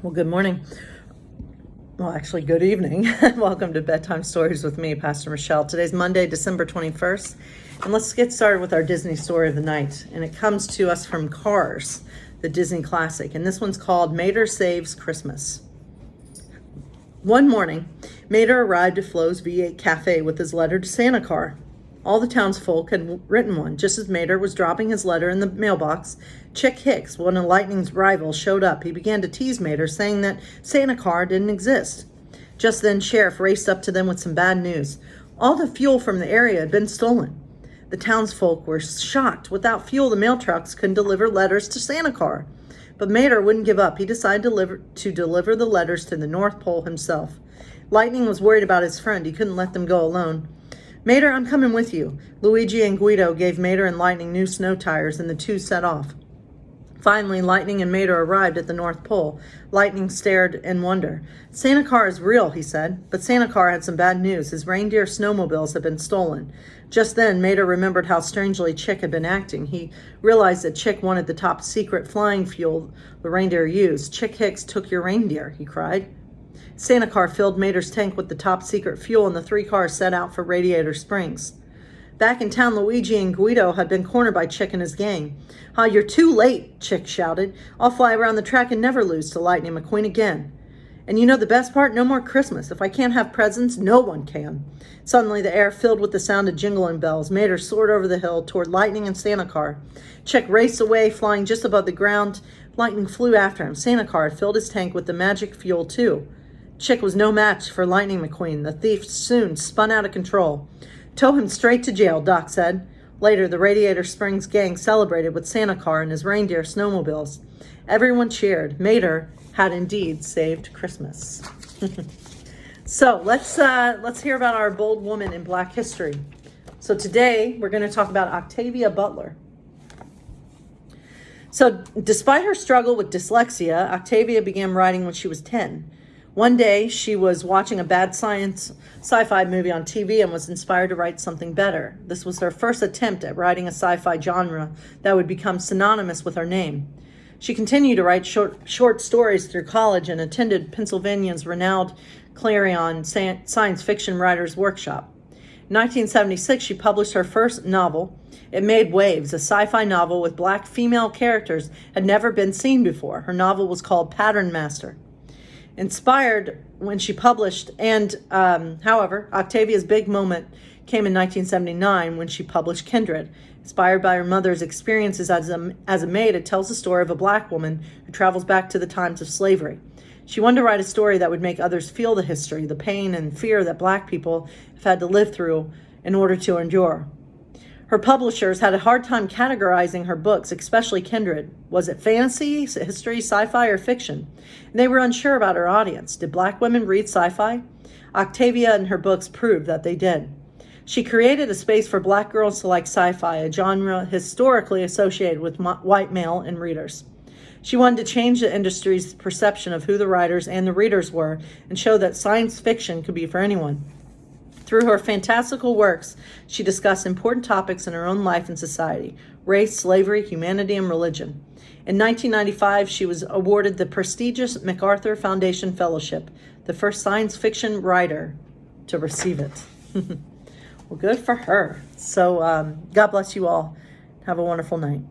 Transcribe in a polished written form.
Well, good morning. Well, actually, good evening. Welcome to Bedtime Stories with me, Pastor Michelle. Today's Monday, December 21st. And let's get started with our Disney story of the night. And it comes to us from Cars, the Disney classic. And this one's called Mater Saves Christmas. One morning, Mater arrived at Flo's V8 Cafe with his letter to Santa car. All the townsfolk had written one. Just as Mater was dropping his letter in the mailbox, Chick Hicks, one of Lightning's rivals, showed up. He began to tease Mater, saying that Santa car didn't exist. Just then, Sheriff raced up to them with some bad news. All the fuel from the area had been stolen. The townsfolk were shocked. Without fuel, the mail trucks couldn't deliver letters to Santa car. But Mater wouldn't give up. He decided to deliver the letters to the North Pole himself. Lightning was worried about his friend. He couldn't let them go alone. Mater, I'm coming with you. Luigi and Guido gave Mater and Lightning new snow tires, and the two set off. Finally, Lightning and Mater arrived at the North Pole. Lightning stared in wonder. Santa car is real, he said, but Santa car had some bad news. His reindeer snowmobiles had been stolen. Just then, Mater remembered how strangely Chick had been acting. He realized that Chick wanted the top secret flying fuel the reindeer used. Chick Hicks took your reindeer, he cried. Santa car filled Mater's tank with the top secret fuel, and the three cars set out for Radiator Springs. Back in town, Luigi and Guido had been cornered by Chick and his gang. You're too late, Chick shouted. I'll fly around the track and never lose to Lightning McQueen again. And you know the best part? No more Christmas. If I can't have presents, no one can. Suddenly, the air filled with the sound of jingling bells. Mater soared over the hill toward Lightning and Santa car. Chick raced away, flying just above the ground. Lightning flew after him. Santa car had filled his tank with the magic fuel, too. Chick was no match for Lightning McQueen. The thief soon spun out of control. Tow him straight to jail, Doc said. Later, the Radiator Springs gang celebrated with Santa car and his reindeer snowmobiles. Everyone cheered. Mater had indeed saved Christmas. So let's hear about our bold woman in Black history. So today we're going to talk about Octavia Butler. So despite her struggle with dyslexia, Octavia began writing when she was 10. One day, she was watching a bad sci-fi movie on TV and was inspired to write something better. This was her first attempt at writing a sci-fi genre that would become synonymous with her name. She continued to write short stories through college and attended Pennsylvania's renowned Clarion Science Fiction Writers Workshop. In 1976, she published her first novel. It made waves. A sci-fi novel with Black female characters had never been seen before. Her novel was called Pattern Master. Inspired when she published, however, Octavia's big moment came in 1979 when she published Kindred. Inspired by her mother's experiences as a maid, it tells the story of a Black woman who travels back to the times of slavery. She wanted to write a story that would make others feel the history, the pain and fear that Black people have had to live through in order to endure. Her publishers had a hard time categorizing her books, especially Kindred. Was it fantasy, history, sci-fi, or fiction? And they were unsure about her audience. Did Black women read sci-fi? Octavia and her books proved that they did. She created a space for Black girls to like sci-fi, a genre historically associated with white male and readers. She wanted to change the industry's perception of who the writers and the readers were and show that science fiction could be for anyone. Through her fantastical works, she discussed important topics in her own life and society: race, slavery, humanity, and religion. In 1995, she was awarded the prestigious MacArthur Foundation Fellowship, the first science fiction writer to receive it. Well, good for her. So God bless you all. Have a wonderful night.